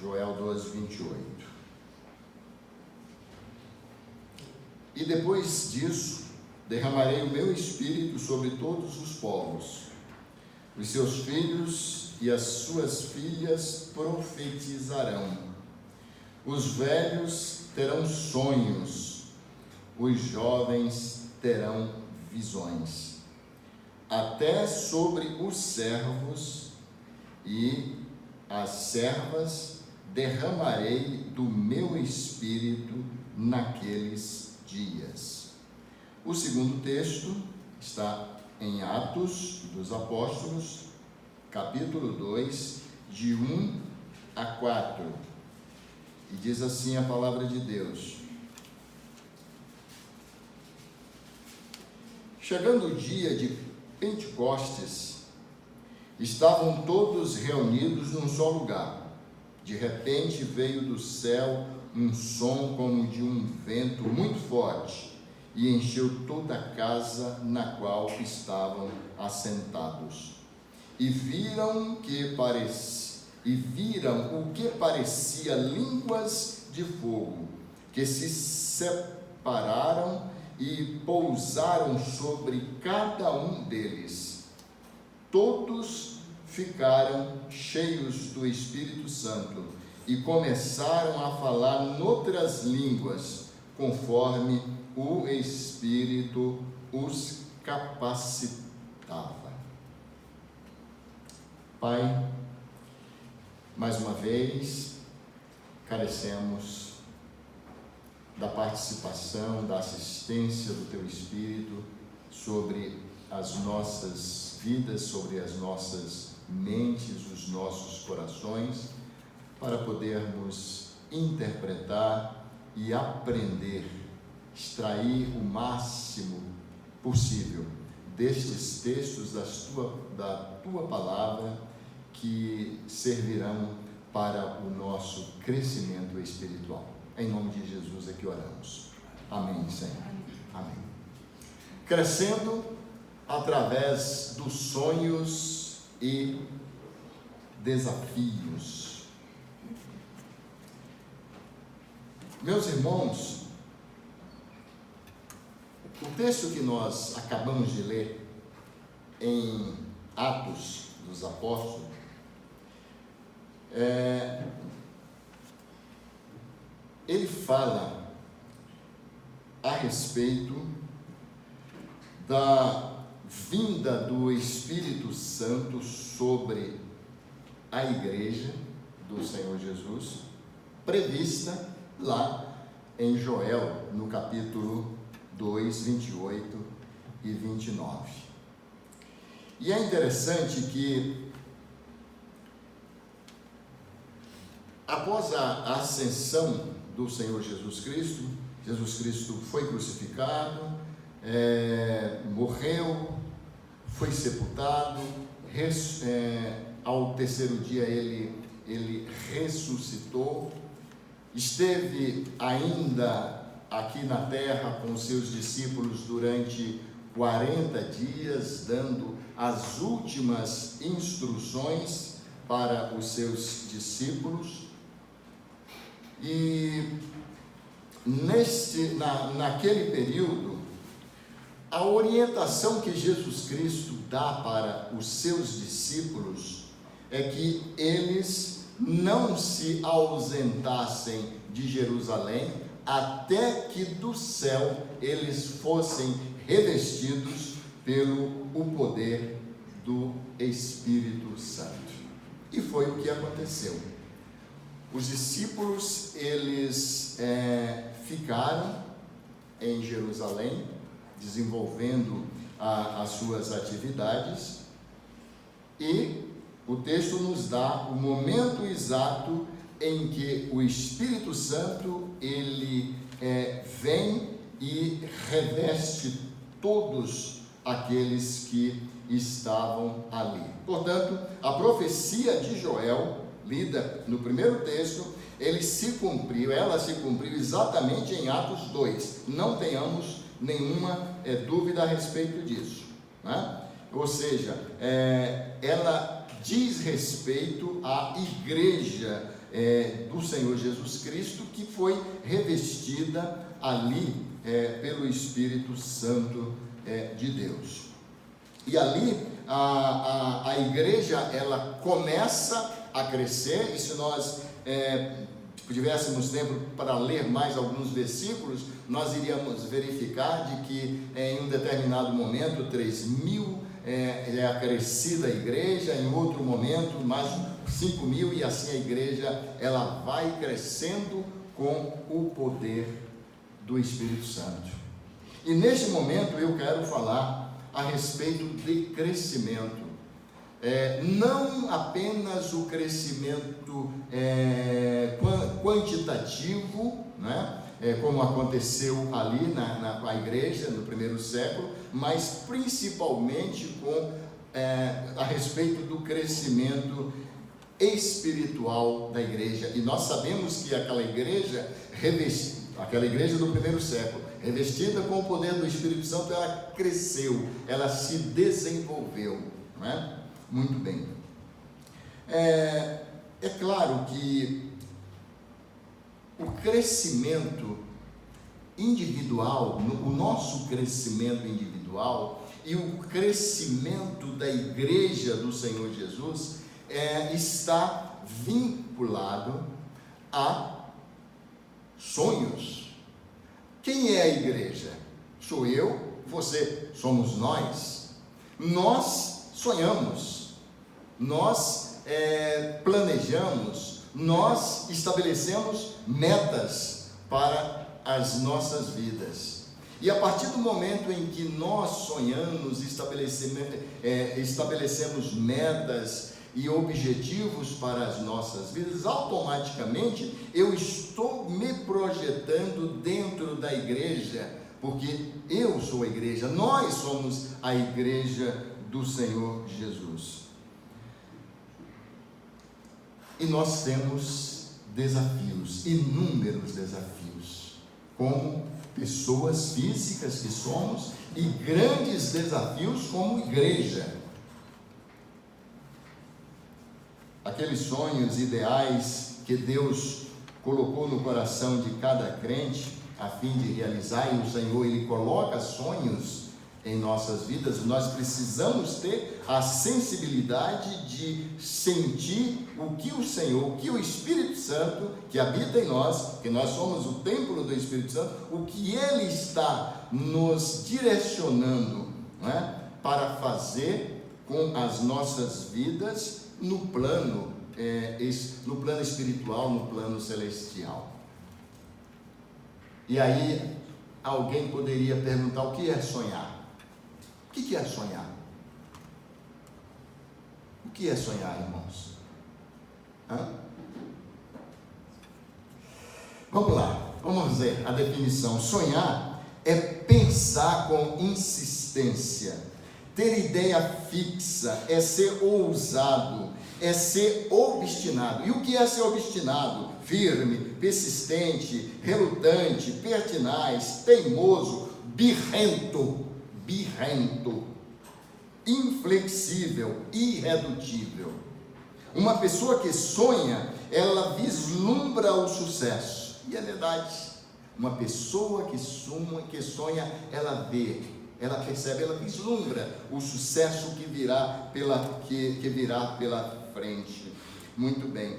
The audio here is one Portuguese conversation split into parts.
Joel 12, 28. E depois disso, derramarei o meu espírito sobre todos os povos. Os seus filhos e as suas filhas profetizarão. Os velhos terão sonhos, os jovens terão visões. Até sobre os servos e as servas derramarei do meu espírito naqueles dias. O segundo texto está em Atos dos Apóstolos, capítulo 2, de 1 a 4. E diz assim a palavra de Deus: Chegando o dia de Pentecostes, estavam todos reunidos num só lugar. De repente veio do céu um som como de um vento muito forte e encheu toda a casa na qual estavam assentados. E viram o que parecia línguas de fogo, que se separaram e pousaram sobre cada um deles. Todos ficaram cheios do Espírito Santo e começaram a falar noutras línguas, conforme o Espírito os capacitava. Pai, mais uma vez, carecemos da participação, da assistência do Teu Espírito sobre as nossas vidas, sobre as nossas mentes, os nossos corações, para podermos interpretar e aprender, extrair o máximo possível destes textos da Tua Palavra, que servirão para o nosso crescimento espiritual. Em nome de Jesus é que oramos. Amém, Senhor. Amém. Crescendo através dos sonhos e desafios. Meus irmãos, o texto que nós acabamos de ler em Atos dos Apóstolos ele fala a respeito da vinda do Espírito Santo sobre a igreja do Senhor Jesus, prevista lá em Joel, no capítulo 2, 28 e 29. E é interessante que, após a ascensão do Senhor Jesus Cristo foi crucificado, morreu, foi sepultado, ao terceiro dia ele ressuscitou, esteve ainda aqui na terra com os seus discípulos durante 40 dias, dando as últimas instruções para os seus discípulos. E naquele período, a orientação que Jesus Cristo dá para os seus discípulos é que eles não se ausentassem de Jerusalém até que do céu eles fossem revestidos pelo poder do Espírito Santo. E foi o que aconteceu. Os discípulos, eles ficaram em Jerusalém, desenvolvendo as suas atividades, e o texto nos dá o momento exato em que o Espírito Santo, ele vem e reveste todos aqueles que estavam ali. Portanto, a profecia de Joel, lida no primeiro texto, ela se cumpriu exatamente em Atos 2. Não tenhamos nenhuma dúvida a respeito disso, né? Ou seja, ela diz respeito à igreja do Senhor Jesus Cristo, que foi revestida ali pelo Espírito Santo de Deus. E ali a igreja, ela começa a crescer, e se nós tivéssemos tempo para ler mais alguns versículos, nós iríamos verificar de que em um determinado momento 3.000 é acrescida a igreja, em outro momento mais 5.000, e assim a igreja ela vai crescendo com o poder do Espírito Santo. E neste momento eu quero falar a respeito de crescimento. Não apenas o crescimento quantitativo, né? Como aconteceu ali na igreja no primeiro século, mas principalmente a respeito do crescimento espiritual da igreja. E nós sabemos que aquela igreja do primeiro século, revestida com o poder do Espírito Santo, ela cresceu, ela se desenvolveu, não é? Muito bem. É claro que o crescimento individual, o nosso crescimento individual e o crescimento da igreja do Senhor Jesus está vinculado a sonhos. Quem é a igreja? Sou eu, você, somos nós. Nós sonhamos, nós planejamos, nós estabelecemos metas para as nossas vidas. E a partir do momento em que nós sonhamos, estabelecemos metas e objetivos para as nossas vidas, automaticamente eu estou me projetando dentro da igreja, porque eu sou a igreja, nós somos a igreja do Senhor Jesus. E nós temos desafios, inúmeros desafios, como pessoas físicas que somos, e grandes desafios como igreja. Aqueles sonhos ideais que Deus colocou no coração de cada crente a fim de realizar, e o Senhor, Ele coloca sonhos em nossas vidas. Nós precisamos ter a sensibilidade de sentir o que o Senhor, o que o Espírito Santo que habita em nós, que nós somos o templo do Espírito Santo, o que Ele está nos direcionando, não é? Para fazer com as nossas vidas no plano espiritual, no plano celestial. E aí alguém poderia perguntar: o que é sonhar? O que é sonhar? O que é sonhar, irmãos? Vamos lá, vamos ver a definição. Sonhar é pensar com insistência, ter ideia fixa, é ser ousado, é ser obstinado. E o que é ser obstinado? Firme, persistente, relutante, pertinaz, teimoso, birrento, inflexível, irredutível. Uma pessoa que sonha, ela vislumbra o sucesso. E é verdade, uma pessoa que sonha, ela vê, ela percebe, ela vislumbra o sucesso que virá pela frente. Muito bem.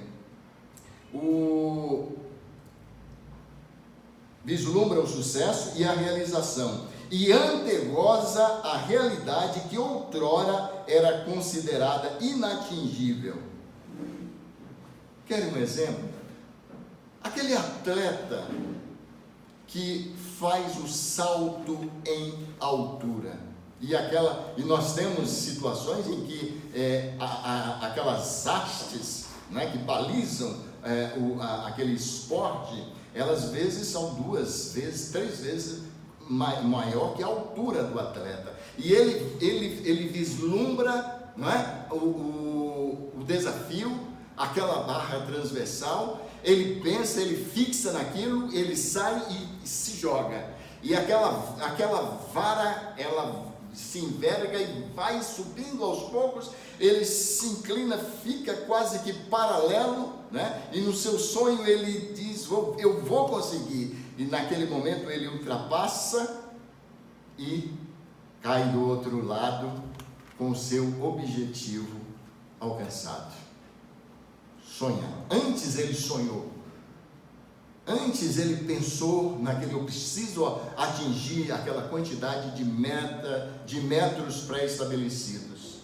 Vislumbra o sucesso e a realização, e antegoza a realidade que outrora era considerada inatingível. Querem um exemplo? Aquele atleta que faz o salto em altura, e nós temos situações em que aquelas hastes, né, que balizam aquele esporte, elas às vezes são 2 vezes, 3 vezes maior que a altura do atleta, e ele vislumbra, não é, o desafio, aquela barra transversal, ele pensa, ele fixa naquilo, ele sai e se joga, e aquela vara, ela se enverga e vai subindo aos poucos, ele se inclina, fica quase que paralelo, né? E no seu sonho ele diz, eu vou conseguir, e naquele momento ele ultrapassa e cai do outro lado com o seu objetivo alcançado. Sonhar. Antes ele sonhou. Antes ele pensou naquele, eu preciso atingir aquela quantidade de metros pré-estabelecidos.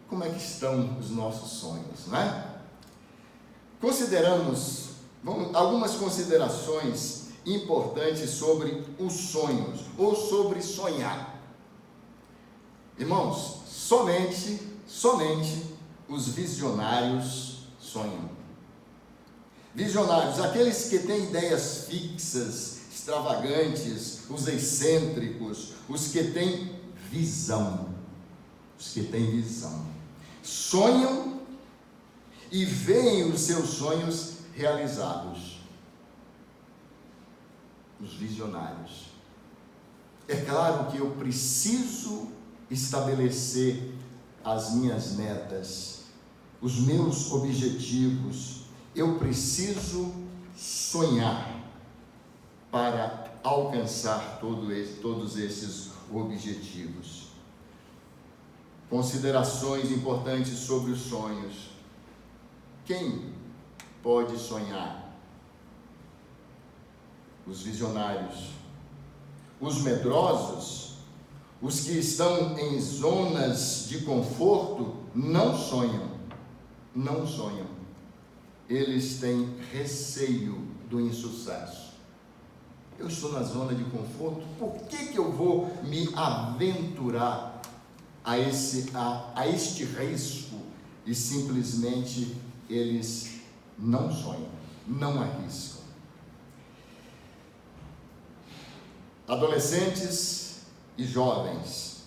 Como é que estão os nossos sonhos, né? Consideramos algumas considerações importantes sobre os sonhos, ou sobre sonhar. Irmãos, somente os visionários sonham. Visionários, aqueles que têm ideias fixas, extravagantes, os excêntricos, os que têm visão. Os que têm visão. Sonham e veem os seus sonhos realizados. Os visionários. É claro que eu preciso estabelecer as minhas metas, os meus objetivos. Eu preciso sonhar para alcançar todos esses objetivos. Considerações importantes sobre os sonhos. Quem pode sonhar? Os visionários. Os medrosos, os que estão em zonas de conforto, não sonham. Não sonham. Eles têm receio do insucesso. Eu estou na zona de conforto, por que eu vou me aventurar a este risco? E simplesmente eles não sonham, não arriscam. Adolescentes e jovens,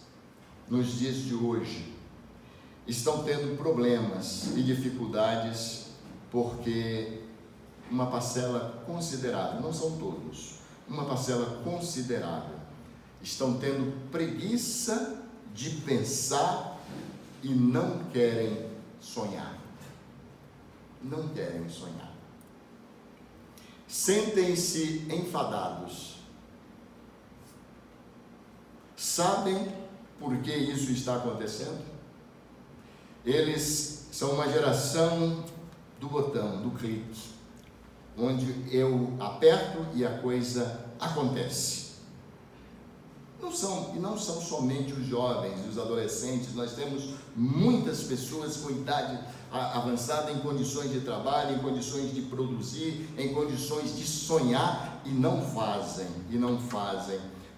nos dias de hoje, estão tendo problemas e dificuldades porque uma parcela considerável, não são todos, uma parcela considerável, estão tendo preguiça de pensar e não querem sonhar. Não querem sonhar. Sentem-se enfadados. Sabem por que isso está acontecendo? Eles são uma geração do botão, do clique, onde eu aperto e a coisa acontece. Não são somente os jovens e os adolescentes, nós temos muitas pessoas com idade avançada em condições de trabalho, em condições de produzir, em condições de sonhar e não fazem,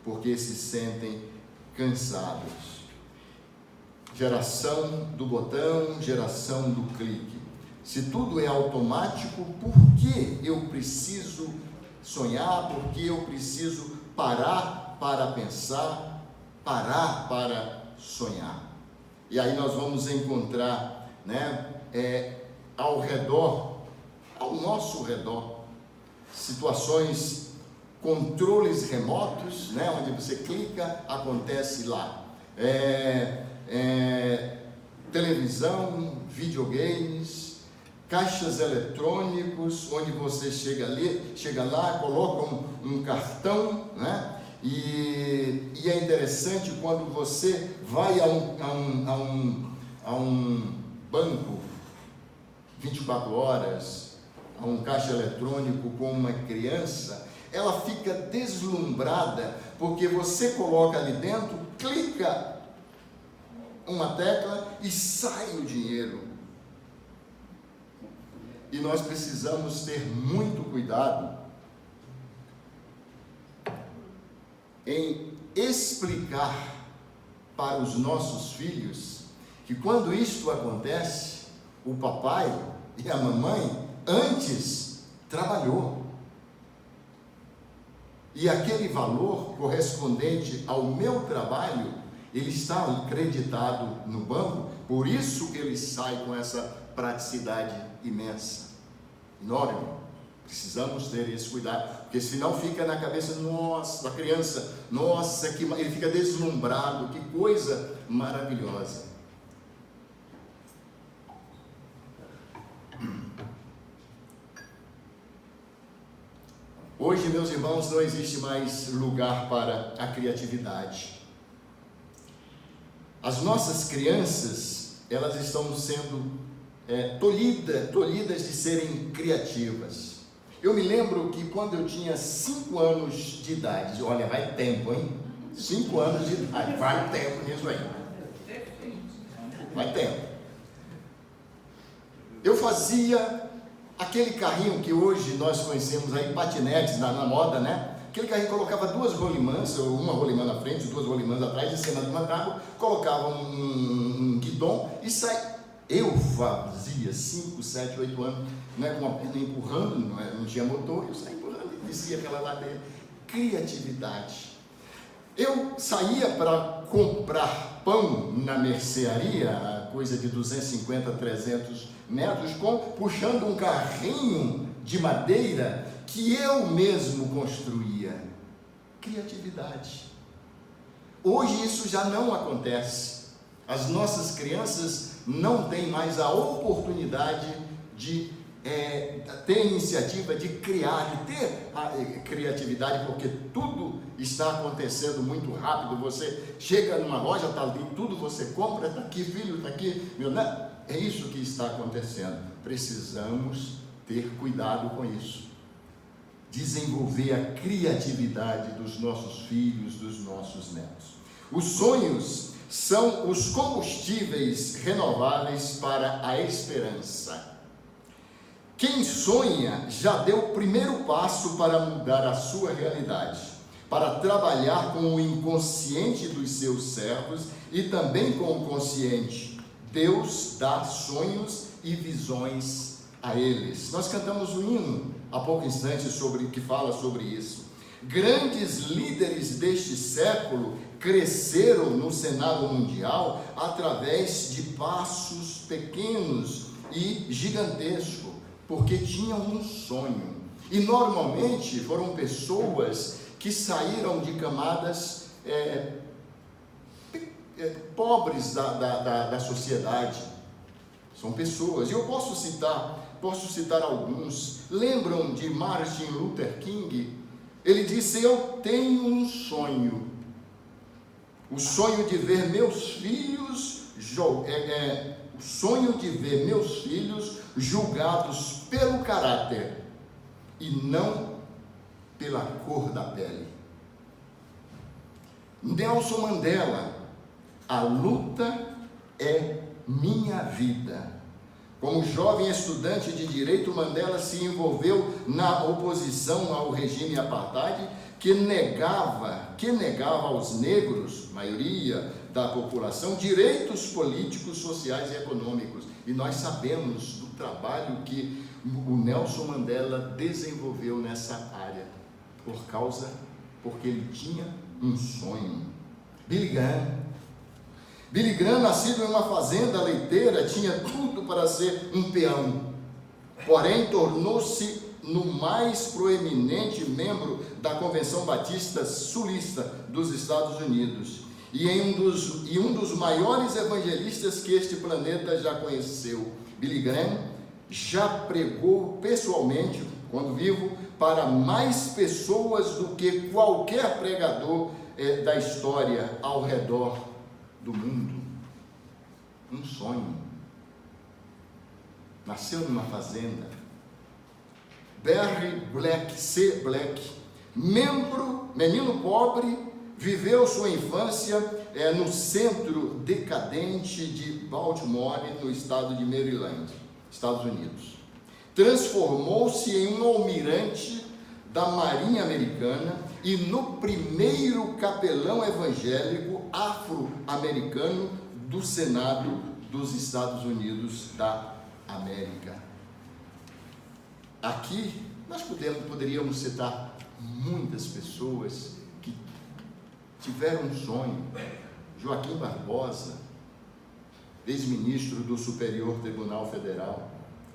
porque se sentem cansados. Geração do botão, geração do clique. Se tudo é automático, por que eu preciso sonhar? Por que eu preciso parar para pensar, parar para sonhar? E aí nós vamos encontrar, ao nosso redor, situações, controles remotos, onde você clica, acontece lá. Televisão, videogames, caixas eletrônicos, onde você chega lá, coloca um cartão, E é interessante quando você vai a um banco 24 horas, a um caixa eletrônico com uma criança, ela fica deslumbrada, porque você coloca ali dentro, clica uma tecla e sai o dinheiro. E nós precisamos ter muito cuidado em explicar para os nossos filhos que quando isto acontece, o papai e a mamãe antes trabalhou. E aquele valor correspondente ao meu trabalho, ele está acreditado no banco, por isso ele sai com essa praticidade imensa, enorme. Precisamos ter esse cuidado, porque senão fica na cabeça da criança, nossa, que ele fica deslumbrado, que coisa maravilhosa. Hoje, meus irmãos, não existe mais lugar para a criatividade. As nossas crianças, elas estão sendo tolhidas de serem criativas. Eu me lembro que quando eu tinha 5 anos de idade, olha, vai tempo, hein? 5 anos de idade, vai tempo nisso aí. Vai tempo. Eu fazia aquele carrinho que hoje nós conhecemos aí, patinetes na moda, né? Aquele carrinho colocava 2 rolimãs, uma rolimã na frente, 2 rolimãs atrás, em cima de uma tábua, colocava um guidão e saía. Eu fazia 5, 7, 8 anos, né, com a perna empurrando, não tinha motor, eu saía empurrando e descia aquela ladeira. Criatividade. Eu saía para comprar pão na mercearia, coisa de 250, 300 metros, puxando um carrinho de madeira que eu mesmo construía. Criatividade. Hoje isso já não acontece. As nossas crianças não têm mais a oportunidade de ter a iniciativa de criar, de ter a criatividade, porque tudo está acontecendo muito rápido. Você chega numa loja, está ali, tudo você compra, está aqui, filho, está aqui, meu neto. É isso que está acontecendo. Precisamos ter cuidado com isso. Desenvolver a criatividade dos nossos filhos, dos nossos netos. Os sonhos são os combustíveis renováveis para a esperança. Quem sonha já deu o primeiro passo para mudar a sua realidade, para trabalhar com o inconsciente dos seus servos e também com o consciente. Deus dá sonhos e visões a eles. Nós cantamos um hino há pouco instante que fala sobre isso. Grandes líderes deste século cresceram no cenário mundial através de passos pequenos e gigantescos, porque tinham um sonho. E normalmente foram pessoas que saíram de camadas pobres da sociedade. São pessoas, e eu posso citar alguns. Lembram de Martin Luther King? Ele disse: eu tenho um sonho, o sonho de ver meus filhos julgados pelo caráter e não pela cor da pele. Nelson Mandela: a luta é minha vida. Como jovem estudante de direito, Mandela se envolveu na oposição ao regime apartheid, que negava aos negros, maioria da população, direitos políticos, sociais e econômicos. E nós sabemos do trabalho que o Nelson Mandela desenvolveu nessa área, porque ele tinha um sonho. Billy Graham, nascido em uma fazenda leiteira, tinha tudo para ser um peão, porém tornou-se no mais proeminente membro da Convenção Batista Sulista dos Estados Unidos e um dos maiores evangelistas que este planeta já conheceu. Billy Graham já pregou pessoalmente, quando vivo, para mais pessoas do que qualquer pregador da história ao redor do mundo. Um sonho. Nasceu numa fazenda. Barry C. Black, menino pobre, viveu sua infância no centro decadente de Baltimore, no estado de Maryland, Estados Unidos. Transformou-se em um almirante da Marinha Americana e no primeiro capelão evangélico afro-americano do Senado dos Estados Unidos da América. Aqui nós poderíamos citar muitas pessoas que tiveram um sonho. Joaquim Barbosa, ex-ministro do Superior Tribunal Federal.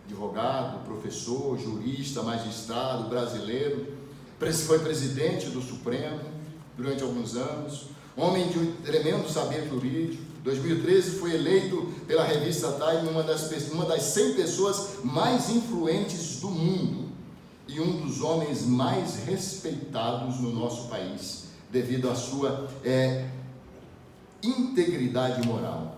advogado, professor, jurista, magistrado brasileiro, foi presidente do Supremo durante alguns anos, homem de tremendo saber jurídico. Em 2013 foi eleito pela revista Time uma das 100 pessoas mais influentes do mundo e um dos homens mais respeitados no nosso país, devido à sua integridade moral.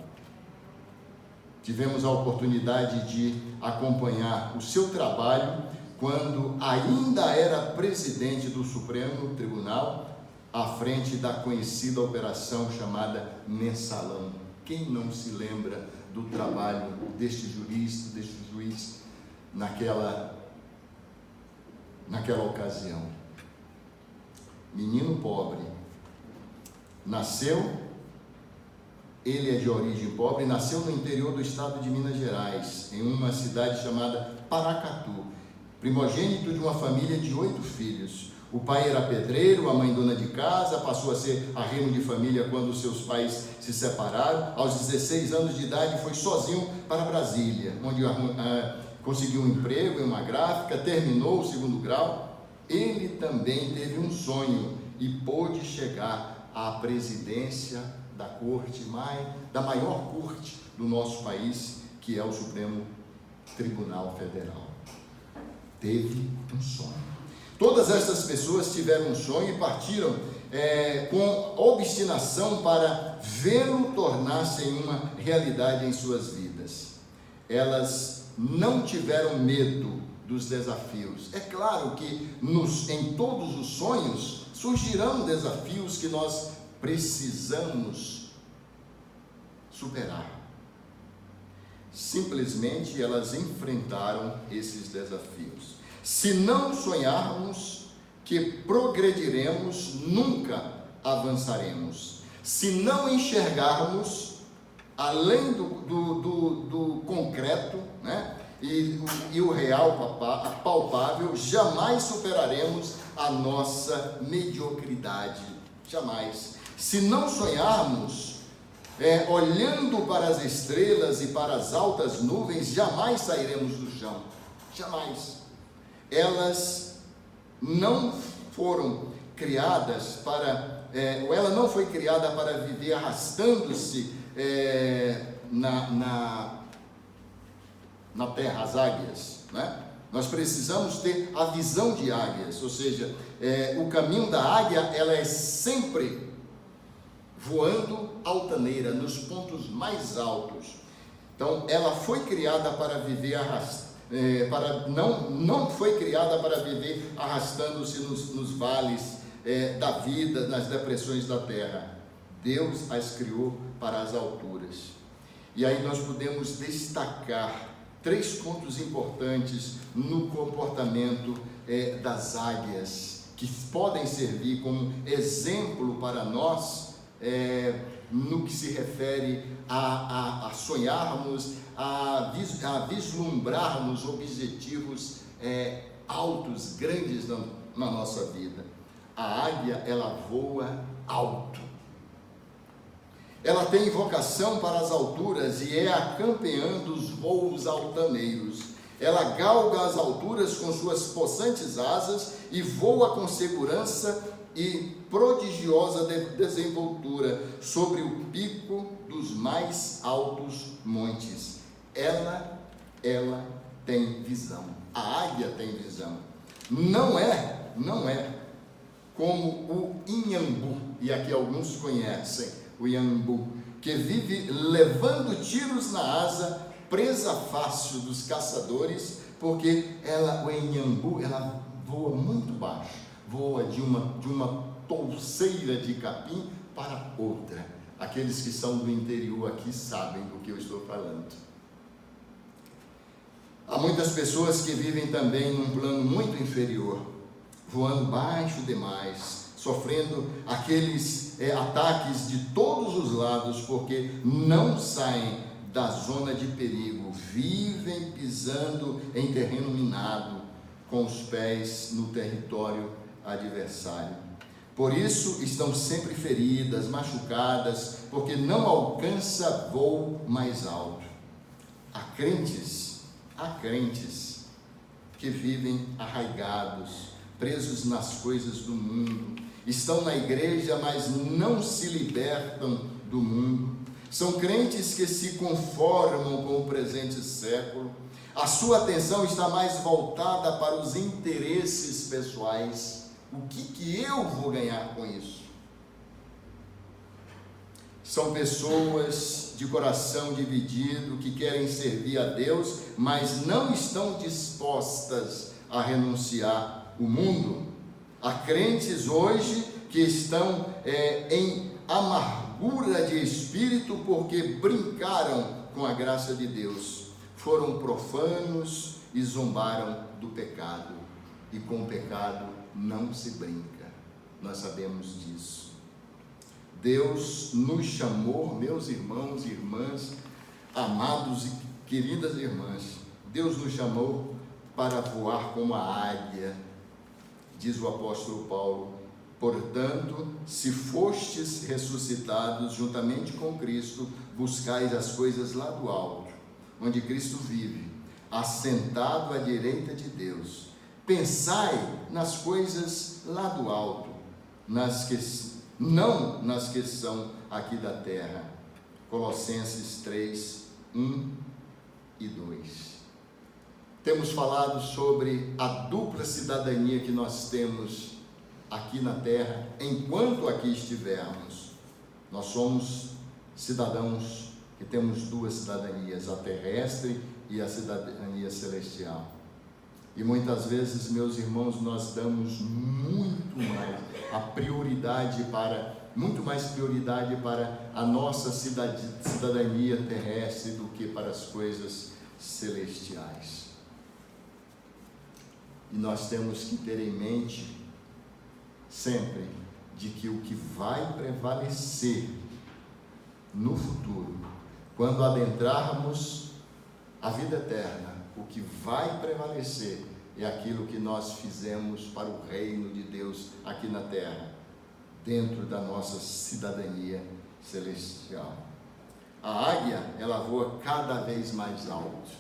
Tivemos a oportunidade de acompanhar o seu trabalho quando ainda era presidente do Supremo Tribunal, à frente da conhecida operação chamada Mensalão. Quem não se lembra do trabalho deste jurista, deste juiz, naquela ocasião? Menino pobre, ele é de origem pobre, nasceu no interior do estado de Minas Gerais, em uma cidade chamada Paracatu, primogênito de uma família de 8 filhos. O pai era pedreiro, a mãe dona de casa, passou a ser arrimo de família quando seus pais se separaram. Aos 16 anos de idade foi sozinho para Brasília, onde conseguiu um emprego em uma gráfica, terminou o 2º grau. Ele também teve um sonho e pôde chegar à presidência da maior corte do nosso país, que é o Supremo Tribunal Federal. Teve um sonho. Todas essas pessoas tiveram um sonho e partiram com obstinação para vê-lo tornar-se em uma realidade em suas vidas. Elas não tiveram medo dos desafios. É claro que em todos os sonhos surgirão desafios que nós precisamos superar. Simplesmente elas enfrentaram esses desafios. Se não sonharmos que progrediremos, nunca avançaremos. Se não enxergarmos além do concreto, né, e o real palpável, jamais superaremos a nossa mediocridade. Jamais. Se não sonharmos, olhando para as estrelas e para as altas nuvens, jamais sairemos do chão. Jamais. Elas não foram criadas ou ela não foi criada para viver arrastando-se na terra, as águias, né? Nós precisamos ter a visão de águias, ou seja, o caminho da águia, ela é sempre voando altaneira, nos pontos mais altos. Então, ela foi criada para viver não foi criada para viver arrastando-se nos vales da vida, nas depressões da terra. Deus as criou para as alturas. E aí nós podemos destacar 3 pontos importantes no comportamento das águias, que podem servir como exemplo para nós, no que se refere a sonharmos, a vislumbrarmos objetivos altos, grandes na nossa vida. A águia, ela voa alto. Ela tem vocação para as alturas e é a campeã dos voos altaneiros. Ela galga as alturas com suas possantes asas e voa com segurança e prodigiosa desenvoltura sobre o pico dos mais altos montes. Ela tem visão. A águia tem visão. Não é como o inhambu, e aqui alguns conhecem o inhambu, que vive levando tiros na asa, presa fácil dos caçadores, porque o inhambu, ela voa muito baixo, voa de uma touceira de capim para outra. Aqueles que são do interior aqui sabem do que eu estou falando. Há muitas pessoas que vivem também num plano muito inferior, voando baixo demais, sofrendo aqueles ataques de todos os lados, porque não saem da zona de perigo, vivem pisando em terreno minado, com os pés no território adversário. Por isso estão sempre feridas, machucadas, porque não alcança voo mais alto. Há há crentes que vivem arraigados, presos nas coisas do mundo, estão na igreja, mas não se libertam do mundo. São crentes que se conformam com o presente século. A sua atenção está mais voltada para os interesses pessoais. O que eu vou ganhar com isso? São pessoas de coração dividido, que querem servir a Deus, mas não estão dispostas a renunciar o mundo. Há crentes hoje que estão em amargura de espírito porque brincaram com a graça de Deus. Foram profanos e zombaram do pecado. E com o pecado não se brinca. Nós sabemos disso. Deus nos chamou, meus irmãos e irmãs, amados e queridas irmãs, Deus nos chamou para voar como a águia, diz o apóstolo Paulo. Portanto, se fostes ressuscitados juntamente com Cristo, buscais as coisas lá do alto, onde Cristo vive, assentado à direita de Deus. Pensai nas coisas lá do alto, não nas que são aqui da terra. Colossenses 3, 1 e 2. Temos falado sobre a dupla cidadania que nós temos aqui na terra, enquanto aqui estivermos. Nós somos cidadãos que temos duas cidadanias, a terrestre e a cidadania celestial. E muitas vezes, meus irmãos, nós damos muito mais prioridade para a nossa cidadania terrestre do que para as coisas celestiais. E nós temos que ter em mente sempre de que o que vai prevalecer no futuro, quando adentrarmos a vida eterna, o que vai prevalecer é aquilo que nós fizemos para o reino de Deus aqui na terra, dentro da nossa cidadania celestial. A águia, ela voa cada vez mais alto.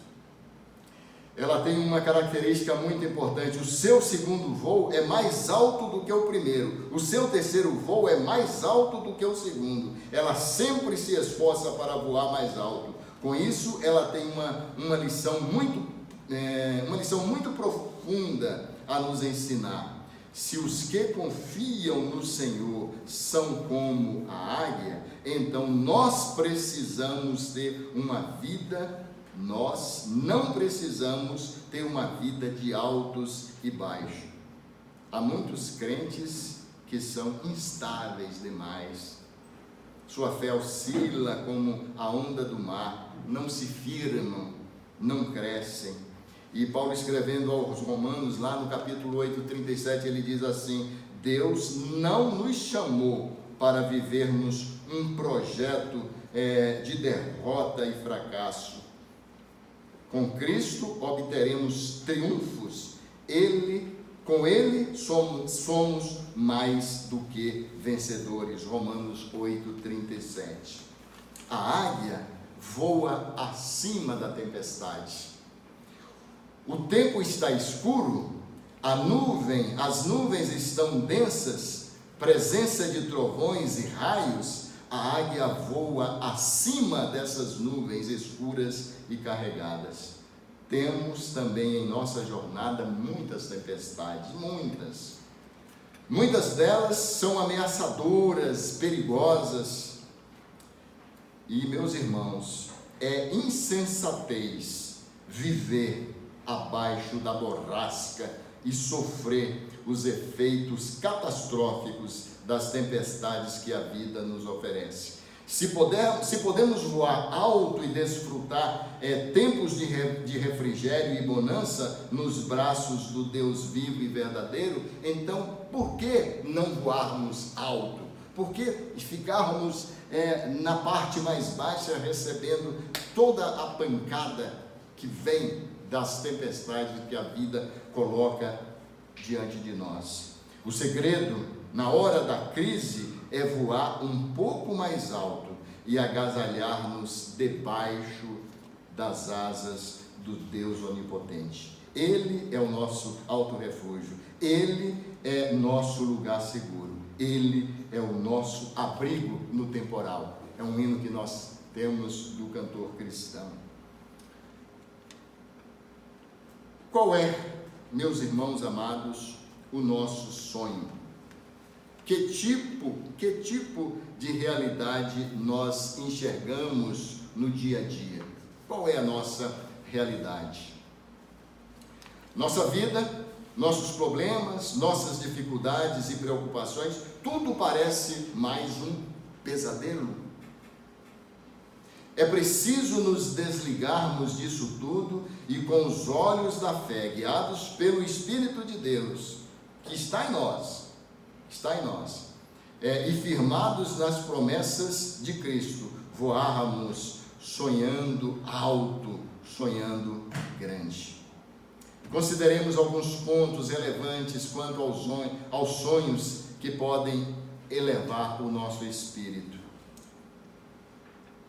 Ela tem uma característica muito importante: o seu segundo voo é mais alto do que o primeiro, o seu terceiro voo é mais alto do que o segundo. Ela sempre se esforça para voar mais alto. Com isso, ela tem uma lição muito profunda a nos ensinar. Se os que confiam no Senhor são como a águia, então nós não precisamos ter uma vida de altos e baixos. Há muitos crentes que são instáveis demais. Sua fé oscila como a onda do mar, não se firmam, não crescem. E Paulo, escrevendo aos Romanos, lá no capítulo 8, 37, ele diz assim: Deus não nos chamou para vivermos um projeto de derrota e fracasso. Com Cristo obteremos triunfos. Com Ele somos mais do que vencedores. Romanos 8, 37. A águia voa acima da tempestade. O tempo está escuro, as nuvens estão densas, presença de trovões e raios. A águia voa acima dessas nuvens escuras e carregadas. Temos também em nossa jornada muitas tempestades, muitas delas são ameaçadoras, perigosas. E, meus irmãos, é insensatez viver abaixo da borrasca e sofrer os efeitos catastróficos das tempestades que a vida nos oferece. Se podemos voar alto e desfrutar tempos de refrigério e bonança nos braços do Deus vivo e verdadeiro, então por que não voarmos alto? Por que ficarmos na parte mais baixa, recebendo toda a pancada que vem das tempestades que a vida coloca diante de nós? O segredo, na hora da crise, é voar um pouco mais alto e agasalhar-nos debaixo das asas do Deus onipotente. Ele é o nosso alto refúgio, Ele é nosso lugar seguro, Ele é o nosso abrigo no temporal. É um hino que nós temos do cantor cristão. Qual é, meus irmãos amados, o nosso sonho? Que tipo de realidade nós enxergamos no dia a dia? Qual é a nossa realidade? Nossa vida, nossos problemas, nossas dificuldades e preocupações, tudo parece mais um pesadelo. É preciso nos desligarmos disso tudo e com os olhos da fé, guiados pelo Espírito de Deus, que está em nós, e firmados nas promessas de Cristo, voarmos sonhando alto, sonhando grande. Consideremos alguns pontos relevantes quanto aos sonhos que podem elevar o nosso espírito.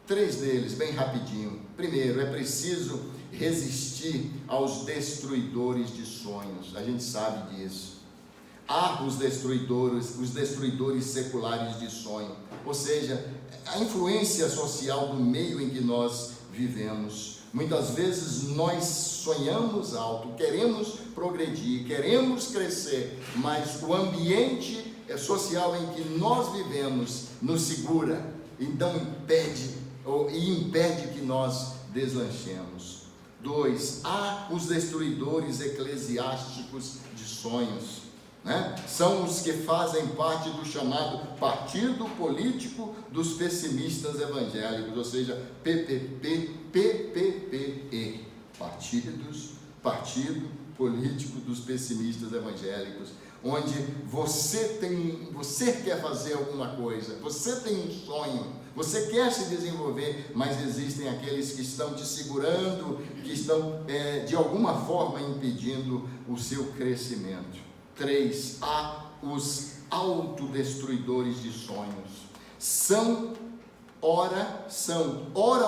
3 deles, bem rapidinho. Primeiro, é preciso resistir aos destruidores de sonhos. A gente sabe disso. Há os destruidores seculares de sonho, ou seja, a influência social do meio em que nós vivemos. Muitas vezes nós sonhamos alto, queremos progredir, queremos crescer, mas o ambiente social em que nós vivemos nos segura, então impede que nós deslanchemos. 2, há os destruidores eclesiásticos de sonhos. São os que fazem parte do chamado partido político dos pessimistas evangélicos, ou seja, PPE, partido político dos pessimistas evangélicos, onde você quer fazer alguma coisa, você tem um sonho, você quer se desenvolver, mas existem aqueles que estão te segurando, que estão de alguma forma impedindo o seu crescimento. 3, há os autodestruidores de sonhos. São ora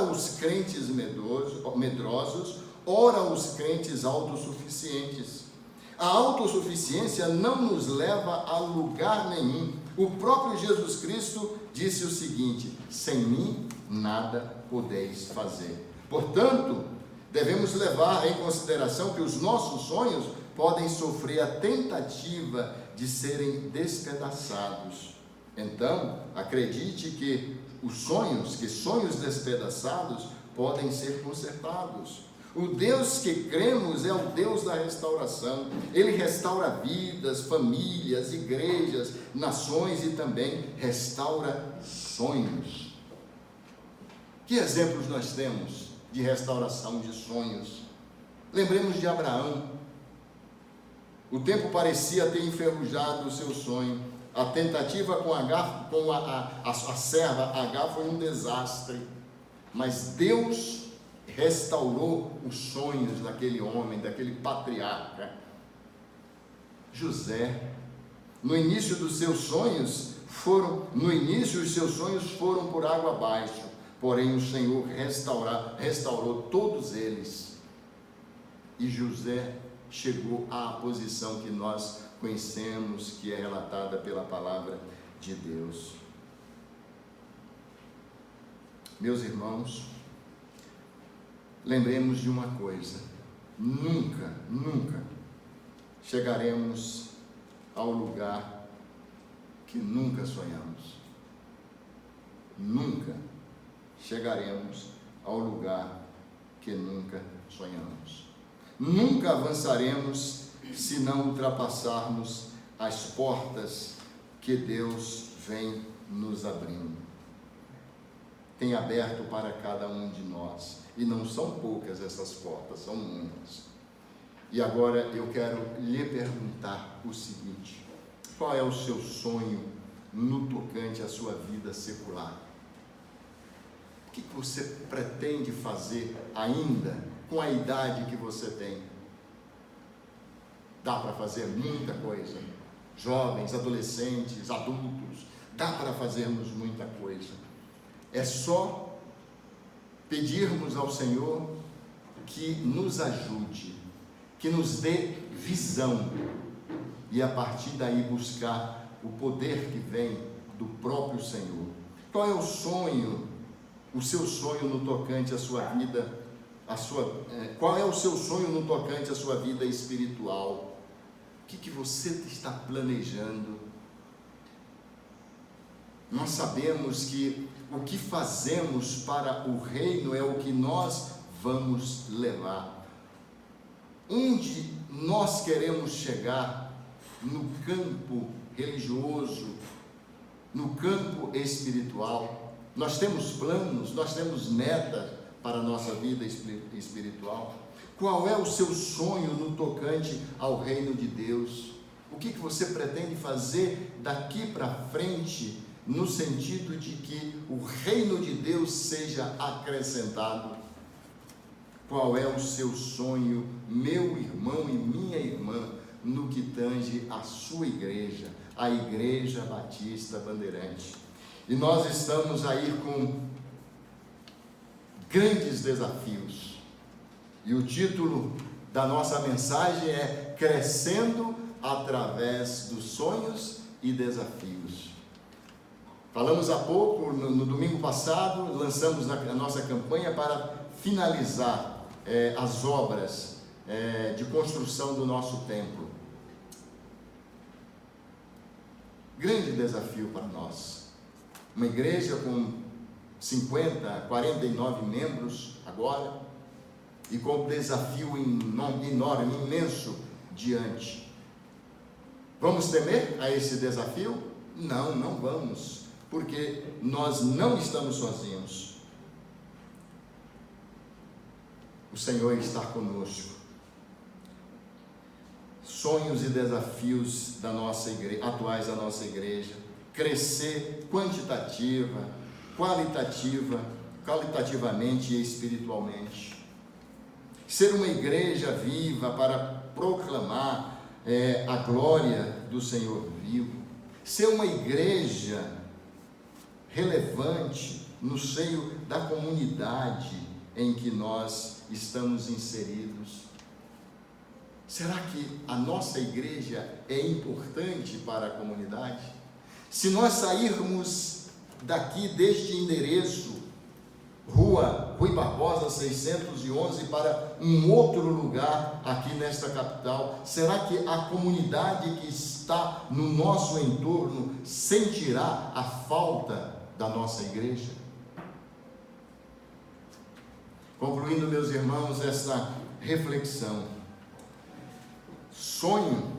os crentes medrosos, ora os crentes autossuficientes. A autossuficiência não nos leva a lugar nenhum. O próprio Jesus Cristo disse o seguinte: sem mim nada podeis fazer. Portanto, devemos levar em consideração que os nossos sonhos podem sofrer a tentativa de serem despedaçados. Então, acredite que sonhos despedaçados podem ser consertados. O Deus que cremos é o Deus da restauração. Ele restaura vidas, famílias, igrejas, nações e também restaura sonhos. Que exemplos nós temos de restauração de sonhos? Lembremos de Abraão. O tempo parecia ter enferrujado o seu sonho. A tentativa com a serva Agar foi um desastre. Mas Deus restaurou os sonhos daquele homem, daquele patriarca. José, no início os seus sonhos foram por água abaixo, porém o Senhor restaurou todos eles. E José chegou à posição que nós conhecemos, que é relatada pela palavra de Deus. Meus irmãos, lembremos de uma coisa: nunca chegaremos ao lugar que nunca sonhamos. Nunca chegaremos ao lugar que nunca sonhamos. Nunca avançaremos se não ultrapassarmos as portas que Deus vem nos abrindo. Tem aberto para cada um de nós. E não são poucas essas portas, são muitas. E agora eu quero lhe perguntar o seguinte: qual é o seu sonho no tocante à sua vida secular? O que você pretende fazer ainda com a idade que você tem? Dá para fazer muita coisa. Jovens, adolescentes, adultos, dá para fazermos muita coisa. É só pedirmos ao Senhor que nos ajude, que nos dê visão, e a partir daí buscar o poder que vem do próprio Senhor. Qual é o sonho, o seu sonho no tocante à sua vida, qual é o seu sonho no tocante à sua vida espiritual? O que você está planejando? Nós sabemos que o que fazemos para o reino é o que nós vamos levar. Onde nós queremos chegar no campo religioso, no campo espiritual? Nós temos planos, nós temos metas para a nossa vida espiritual. Qual é o seu sonho no tocante ao reino de Deus? O que você pretende fazer daqui para frente, no sentido de que o reino de Deus seja acrescentado? Qual é o seu sonho, meu irmão e minha irmã, no que tange a sua igreja, a Igreja Batista Bandeirante? E nós estamos aí com grandes desafios, e o título da nossa mensagem é Crescendo através dos sonhos e desafios. Falamos há pouco, no domingo passado, lançamos a nossa campanha para finalizar as obras de construção do nosso templo. Grande desafio para nós. Uma igreja com 49 membros agora, e com um desafio enorme, imenso diante. Vamos temer a esse desafio? Não, não vamos, porque nós não estamos sozinhos. O Senhor está conosco. Sonhos e desafios da nossa igreja, atuais da nossa igreja: crescer qualitativamente e espiritualmente. Ser uma igreja viva para proclamar a glória do Senhor vivo. Ser uma igreja relevante no seio da comunidade em que nós estamos inseridos. Será que a nossa igreja é importante para a comunidade? Se nós sairmos daqui deste endereço, Rua Rui Barbosa 611, para um outro lugar aqui nesta capital, será que a comunidade que está no nosso entorno sentirá a falta da nossa igreja? Concluindo, meus irmãos, essa reflexão: sonho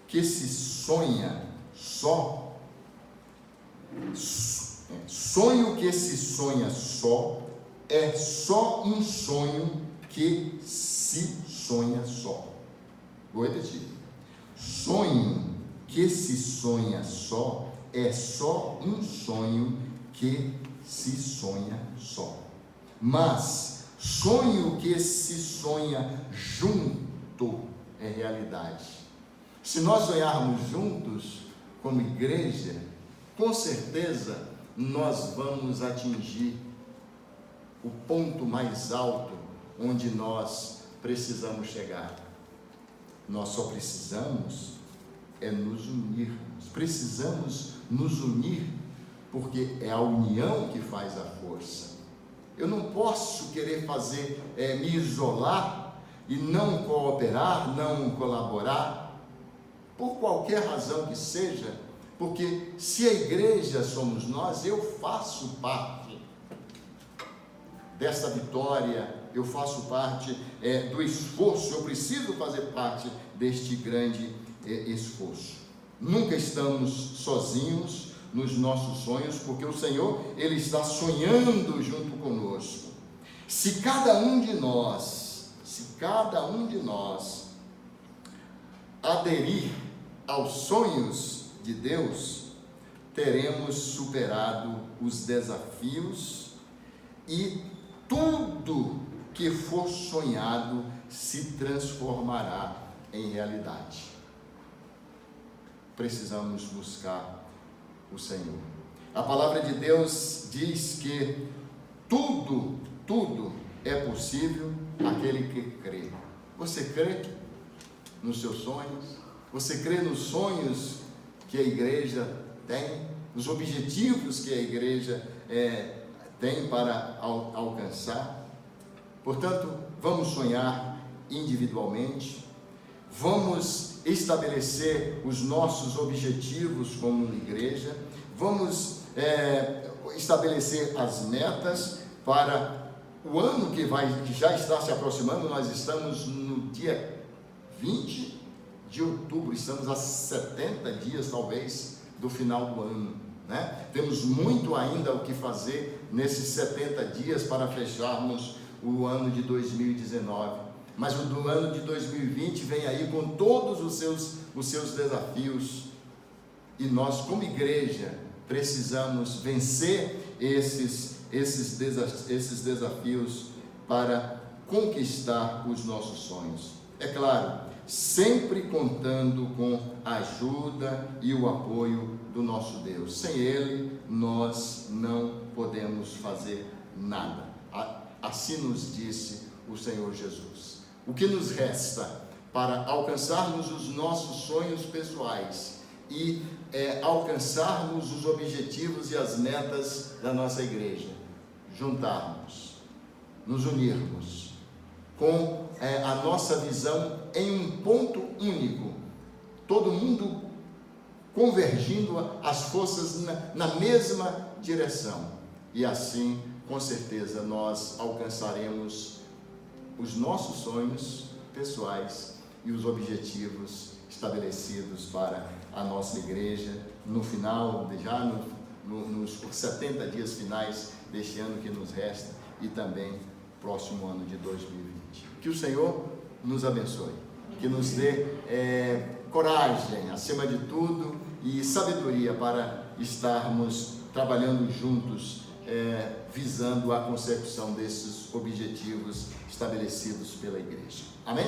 que se sonha só, sonho que se sonha só, é só um sonho que se sonha só. Vou repetir: sonho que se sonha só, é só um sonho que se sonha só. Mas sonho que se sonha junto é realidade. Se nós sonharmos juntos como igreja, com certeza nós vamos atingir o ponto mais alto onde nós precisamos chegar. Nós só precisamos nos unirmos. Precisamos nos unir, porque é a união que faz a força. Eu não posso querer me isolar e não cooperar, não colaborar, por qualquer razão que seja, porque se a igreja somos nós, eu faço parte dessa vitória, eu faço parte do esforço, eu preciso fazer parte deste grande esforço. Nunca estamos sozinhos nos nossos sonhos, porque o Senhor, Ele está sonhando junto conosco. Se cada um de nós aderir aos sonhos de Deus, teremos superado os desafios e tudo que for sonhado se transformará em realidade. Precisamos buscar o Senhor. A palavra de Deus diz que tudo é possível aquele que crê. Você crê nos seus sonhos? Você crê nos sonhos que a igreja tem? Nos objetivos que a igreja tem para alcançar? Portanto, vamos sonhar individualmente, vamos estabelecer os nossos objetivos como igreja, vamos estabelecer as metas para o ano que já está se aproximando. Nós estamos no dia 20 de outubro, estamos a 70 dias talvez do final do ano, né? Temos muito ainda o que fazer nesses 70 dias para fecharmos o ano de 2019, mas o do ano de 2020 vem aí com todos os seus desafios, e nós como igreja precisamos vencer esses desafios para conquistar os nossos sonhos. É claro, sempre contando com a ajuda e o apoio do nosso Deus. Sem Ele, nós não podemos fazer nada. Assim nos disse o Senhor Jesus. O que nos resta para alcançarmos os nossos sonhos pessoais e alcançarmos os objetivos e as metas da nossa igreja? Juntarmos, nos unirmos com a nossa visão em um ponto único, todo mundo convergindo as forças na mesma direção, e assim, com certeza, nós alcançaremos os nossos sonhos pessoais e os objetivos estabelecidos para a nossa igreja no final, já nos 70 dias finais deste ano que nos resta, e também próximo ano de 2020. Que o Senhor nos abençoe, que nos dê coragem, acima de tudo, e sabedoria para estarmos trabalhando juntos, visando a concepção desses objetivos estabelecidos pela igreja. Amém?